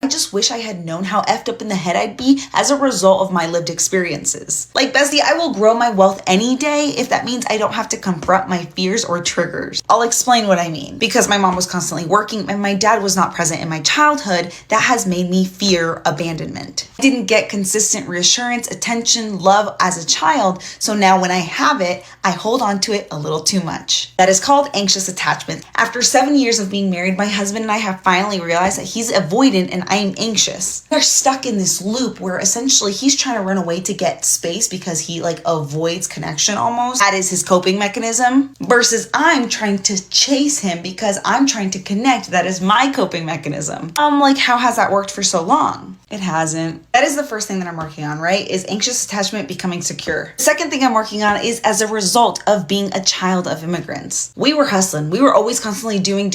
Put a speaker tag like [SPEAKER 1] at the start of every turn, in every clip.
[SPEAKER 1] I just wish I had known how effed up in the head I'd be as a result of my lived experiences. Like, bestie, I will grow my wealth any day if that means I don't have to confront my fears or triggers. I'll explain what I mean. Because my mom was constantly working and my dad was not present in my childhood, that has made me fear abandonment. I didn't get consistent reassurance, attention, love as a child, so now when I have it, I hold on to it a little too much. That is called anxious attachment. After 7 years of being married, my husband and I have finally realized that he's avoidant and I am anxious. We're stuck in this loop where essentially he's trying to run away to get space because he avoids connection almost. That is his coping mechanism. Versus I'm trying to chase him because I'm trying to connect. That is my coping mechanism. How has that worked for so long? It hasn't. That is the first thing that I'm working on, right? Is anxious attachment becoming secure. The second thing I'm working on is as a result of being a child of immigrants. We were hustling. We were always constantly doing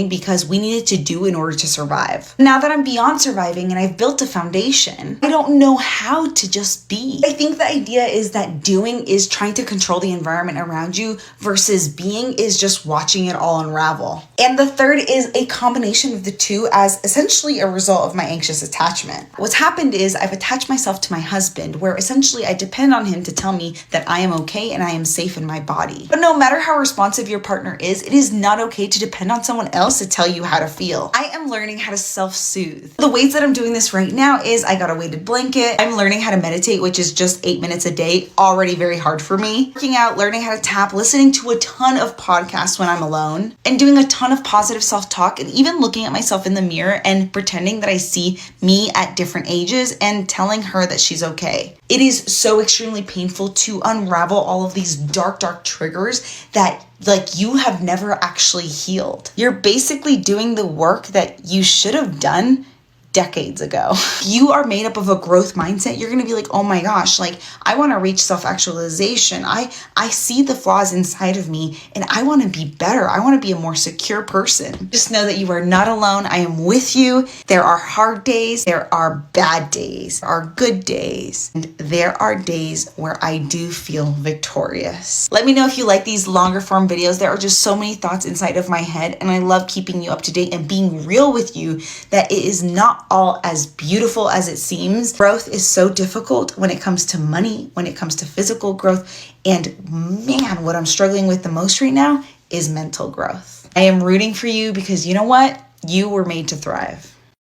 [SPEAKER 1] because we needed to do in order to survive. Now that I'm beyond surviving and I've built a foundation, I don't know how to just be. I think the idea is that doing is trying to control the environment around you versus being is just watching it all unravel. And the third is a combination of the two as essentially a result of my anxious attachment. What's happened is I've attached myself to my husband where essentially I depend on him to tell me that I am okay and I am safe in my body. But no matter how responsive your partner is, it is not okay to depend on someone else to tell you how to feel. I am learning how to self-soothe. The ways that I'm doing this right now is I got a weighted blanket. I'm learning how to meditate, which is just 8 minutes a day, already very hard for me. Working out, learning how to tap, listening to a ton of podcasts when I'm alone, and doing a ton of positive self-talk, and even looking at myself in the mirror and pretending that I see me at different ages and telling her that she's okay. It is so extremely painful to unravel all of these dark triggers that you have never actually healed. You're basically doing the work that you should have done decades ago. You are made up of a growth mindset. You're going to be like, oh my gosh, I want to reach self-actualization. I see the flaws inside of me and I want to be better. I want to be a more secure person. Just know that you are not alone. I am with you. There are hard days. There are bad days. There are good days. And there are days where I do feel victorious. Let me know if you like these longer form videos. There are just so many thoughts inside of my head and I love keeping you up to date and being real with you that it is not all as beautiful as it seems. Growth is so difficult when it comes to money, when it comes to physical growth, and man, what I'm struggling with the most right now is mental growth. I am rooting for you because you know what? You were made to thrive.